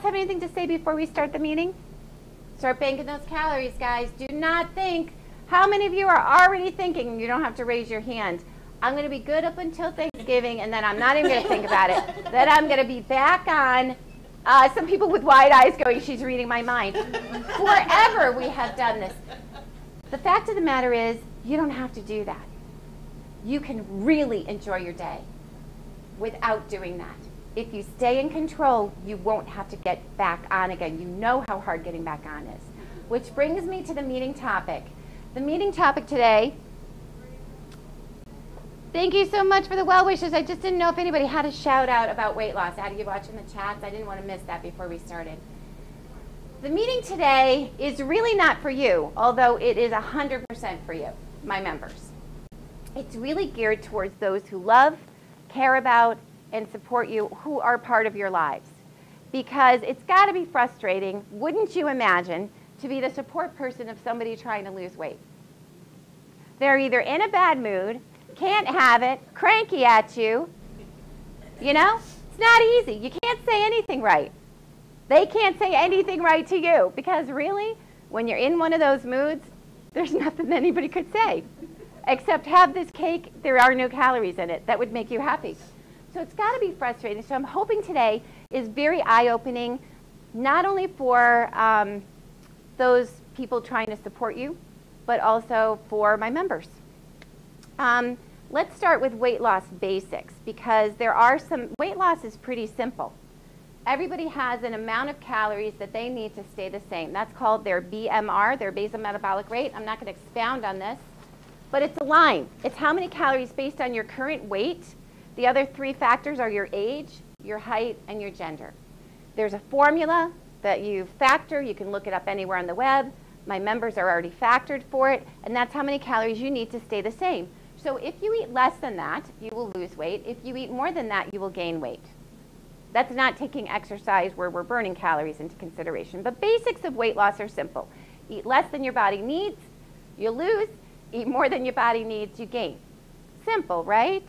else have anything to say before we start the meeting? Start banking those calories, guys. Do not think. How many of you are already thinking, you don't have to raise your hand, I'm going to be good up until Thanksgiving, and then I'm not even going to think about it. Then I'm going to be back on. Some people with wide eyes going, she's reading my mind. Forever we have done this. The fact of the matter is, you don't have to do that. You can really enjoy your day without doing that. If you stay in control, you won't have to get back on again. You know how hard getting back on is. Which brings me to the meeting topic. The meeting topic today, thank you so much for the well wishes. I just didn't know if anybody had a shout out about weight loss. How do you watch in the chats? I didn't want to miss that before we started. The meeting today is really not for you, although it is 100% for you, my members. It's really geared towards those who love, care about, and support you, who are part of your lives. Because it's got to be frustrating, wouldn't you imagine, to be the support person of somebody trying to lose weight. They're either in a bad mood, can't have it, cranky at you. You know, it's not easy. You can't say anything right. They can't say anything right to you, because really, when you're in one of those moods, there's nothing anybody could say except have this cake, there are no calories in it. That would make you happy. So it's got to be frustrating. So I'm hoping today is very eye-opening, not only for those people trying to support you, but also for my members. Let's start with weight loss basics, because there are some, weight loss is pretty simple. Everybody has an amount of calories that they need to stay the same. That's called their BMR, their basal metabolic rate. I'm not going to expound on this, but it's a line. It's how many calories based on your current weight. The other three factors are your age, your height, and your gender. There's a formula that you factor. You can look it up anywhere on the web. My members are already factored for it, and that's how many calories you need to stay the same. So if you eat less than that, you will lose weight. If you eat more than that, you will gain weight. That's not taking exercise where we're burning calories into consideration. But basics of weight loss are simple. Eat less than your body needs, you lose. Eat more than your body needs, you gain. Simple, right?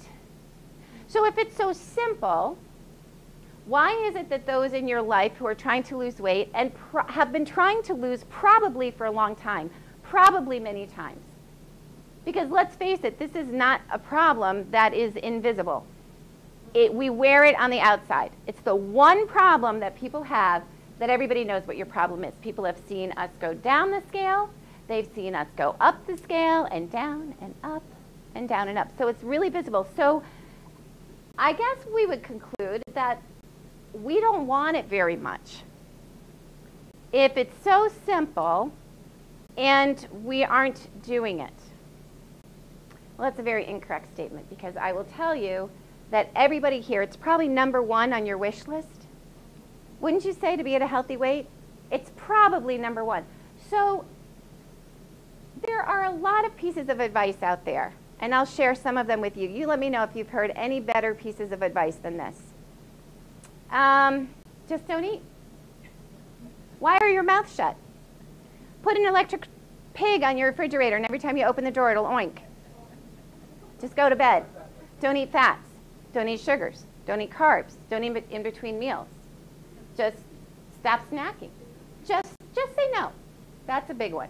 So if it's so simple, why is it that those in your life who are trying to lose weight and have been trying to lose probably for a long time, probably many times? Because let's face it, this is not a problem that is invisible. We wear it on the outside. It's the one problem that people have that everybody knows what your problem is. People have seen us go down the scale. They've seen us go up the scale and down and up and down and up. So it's really visible. So I guess we would conclude that we don't want it very much. If it's so simple and we aren't doing it. Well, that's a very incorrect statement, because I will tell you that everybody here, it's probably #1 on your wish list. Wouldn't you say, to be at a healthy weight? It's probably #1. So there are a lot of pieces of advice out there, and I'll share some of them with you. You let me know if you've heard any better pieces of advice than this. Just don't eat. Wire your mouth shut. Put an electric pig on your refrigerator, and every time you open the door, it'll oink. Just go to bed. Don't eat fats. Don't eat sugars. Don't eat carbs. Don't eat in between meals. Just stop snacking. Just say no. That's a big one.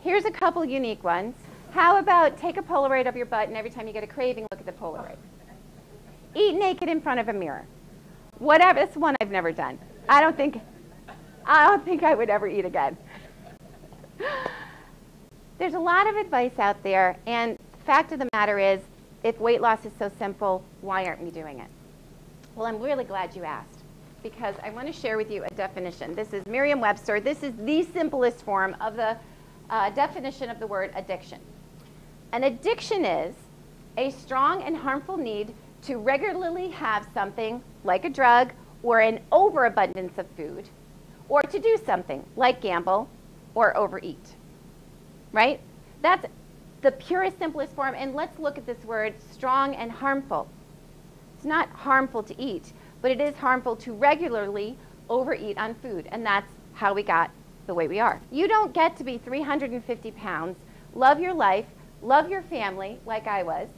Here's a couple unique ones. How about take a Polaroid of your butt, and every time you get a craving, look at the Polaroid. Eat naked in front of a mirror. Whatever. It's one I've never done. I don't think I would ever eat again. There's a lot of advice out there, and the fact of the matter is, if weight loss is so simple, why aren't we doing it? Well, I'm really glad you asked, because I want to share with you a definition. This is Merriam-Webster. This is the simplest form of the definition of the word addiction. An addiction is a strong and harmful need to regularly have something like a drug or an overabundance of food, or to do something like gamble or overeat, right? That's the purest, simplest form. And let's look at this word, strong and harmful. It's not harmful to eat, but it is harmful to regularly overeat on food, and that's how we got the way we are. You don't get to be 350 pounds, love your life, love your family like I was,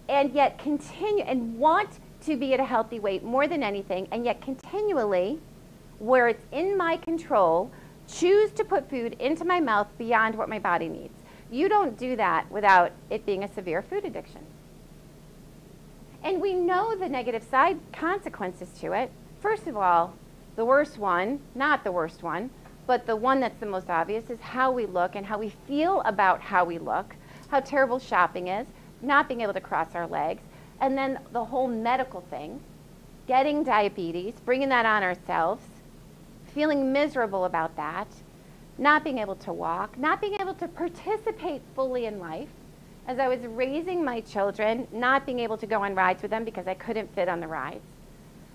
and yet continue and want to be at a healthy weight more than anything, and yet continually, where it's in my control, choose to put food into my mouth beyond what my body needs. You don't do that without it being a severe food addiction. And we know the negative side consequences to it. First of all, the worst one, not the worst one, but the one that's the most obvious is how we look and how we feel about how we look, how terrible shopping is, not being able to cross our legs, and then the whole medical thing, getting diabetes, bringing that on ourselves, feeling miserable about that, not being able to walk, not being able to participate fully in life. As I was raising my children, not being able to go on rides with them because I couldn't fit on the rides.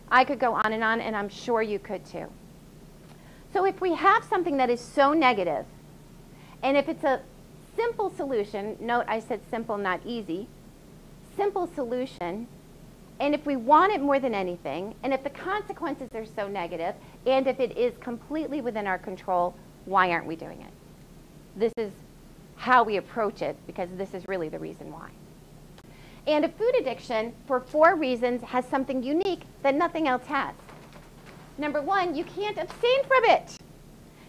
I could go on, and I'm sure you could too. So if we have something that is so negative, and if it's a simple solution, note I said simple, not easy, simple solution, and if we want it more than anything, and if the consequences are so negative, and if it is completely within our control, why aren't we doing it? This is how we approach it, because this is really the reason why. And a food addiction, for 4 reasons, has something unique that nothing else has. Number 1, you can't abstain from it.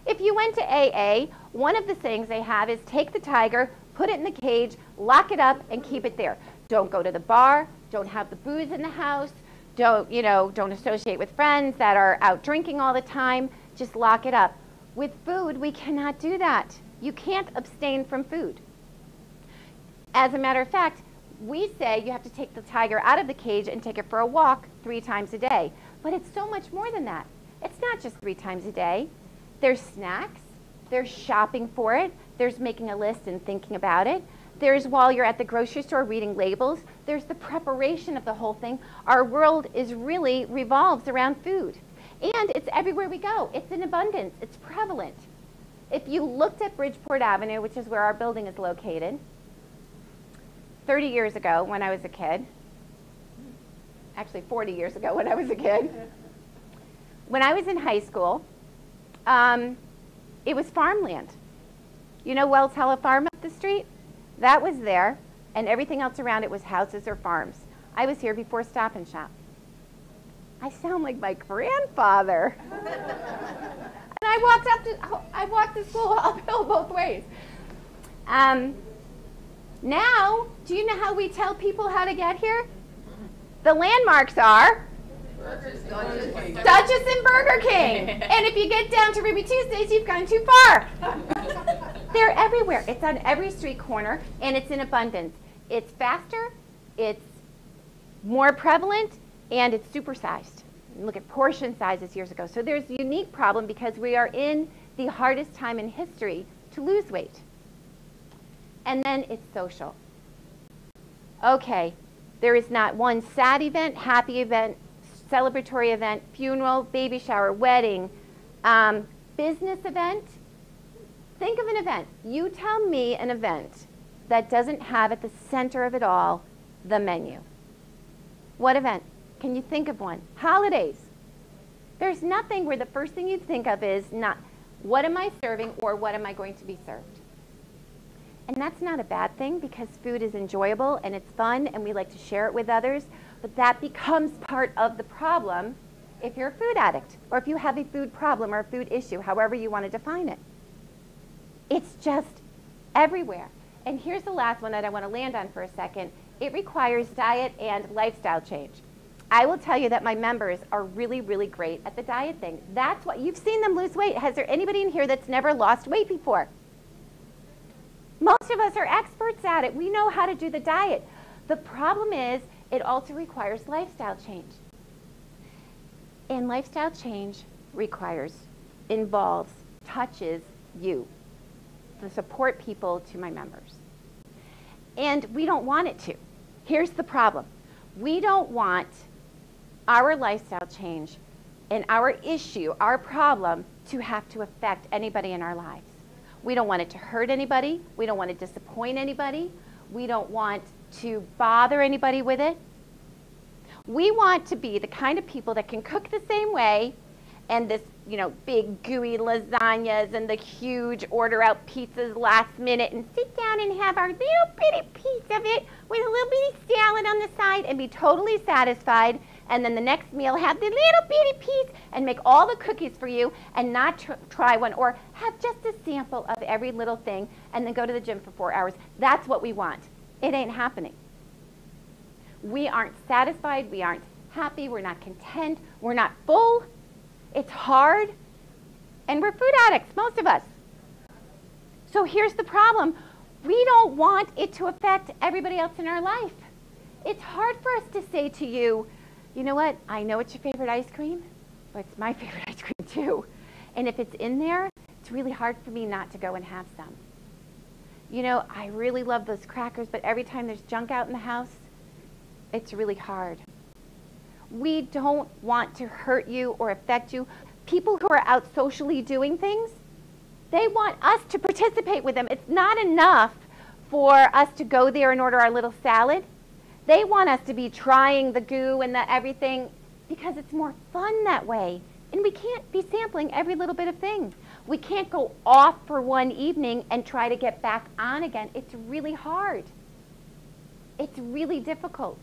If you went to AA, one of the things they have is take the tiger, put it in the cage, lock it up, and keep it there. Don't go to the bar, don't have the booze in the house, don't associate with friends that are out drinking all the time, just lock it up. With food, we cannot do that. You can't abstain from food. As a matter of fact, we say you have to take the tiger out of the cage and take it for a walk 3 times a day. But it's so much more than that. It's not just 3 times a day. There's snacks, there's shopping for it, there's making a list and thinking about it, there's while you're at the grocery store reading labels, there's the preparation of the whole thing. Our world really revolves around food. And it's everywhere we go. It's in abundance, it's prevalent. If you looked at Bridgeport Avenue, which is where our building is located, 30 years ago when I was a kid, actually 40 years ago when I was a kid, when I was in high school, it was farmland. You know Wells Hella Farm up the street? That was there, and everything else around it was houses or farms. I was here before Stop and Shop. I sound like my grandfather. And I walked to school uphill both ways. Now, do you know how we tell people how to get here? The landmarks are Duchess and Burger King. And if you get down to Ruby Tuesdays, you've gone too far. They're everywhere. It's on every street corner, and it's in abundance. It's faster, it's more prevalent, and it's supersized. Look at portion sizes years ago. So there's a unique problem because we are in the hardest time in history to lose weight. And then it's social. Okay, there is not one sad event, happy event, celebratory event, funeral, baby shower, wedding, business event. Think of an event. You tell me an event that doesn't have at the center of it all the menu. What event? Can you think of one? Holidays. There's nothing where the first thing you think of is not what am I serving or what am I going to be served. And that's not a bad thing because food is enjoyable and it's fun and we like to share it with others, but that becomes part of the problem if you're a food addict or if you have a food problem or a food issue, however you want to define it. It's just everywhere. And here's the last one that I want to land on for a second. It requires diet and lifestyle change. I will tell you that my members are really, really great at the diet thing. That's what you've seen them lose weight. Has there anybody in here that's never lost weight before? Most of us are experts at it. We know how to do the diet. The problem is it also requires lifestyle change. And lifestyle change involves, touches you, the support people to my members. And we don't want it to. Here's the problem. We don't want our lifestyle change and our issue, our problem, to have to affect anybody in our lives. We don't want it to hurt anybody. We don't want to disappoint anybody. We don't want to bother anybody with it. We want to be the kind of people that can cook the same way, and this you know, big gooey lasagnas and the huge order out pizzas last minute and sit down and have our little bitty piece of it with a little bitty salad on the side and be totally satisfied. And then the next meal have the little bitty piece and make all the cookies for you and not try one, or have just a sample of every little thing and then go to the gym for 4 hours. That's what we want. It ain't happening. We aren't satisfied, we aren't happy, we're not content, we're not full. It's hard, and we're food addicts, most of us. So here's the problem. We don't want it to affect everybody else in our life. It's hard for us to say to you, you know what, I know it's your favorite ice cream, but it's my favorite ice cream too. And if it's in there, it's really hard for me not to go and have some. You know, I really love those crackers, but every time there's junk out in the house, it's really hard. We don't want to hurt you or affect you. People who are out socially doing things, they want us to participate with them. It's not enough for us to go there and order our little salad. They want us to be trying the goo and the everything because it's more fun that way. And we can't be sampling every little bit of thing. We can't go off for one evening and try to get back on again. It's really hard. It's really difficult.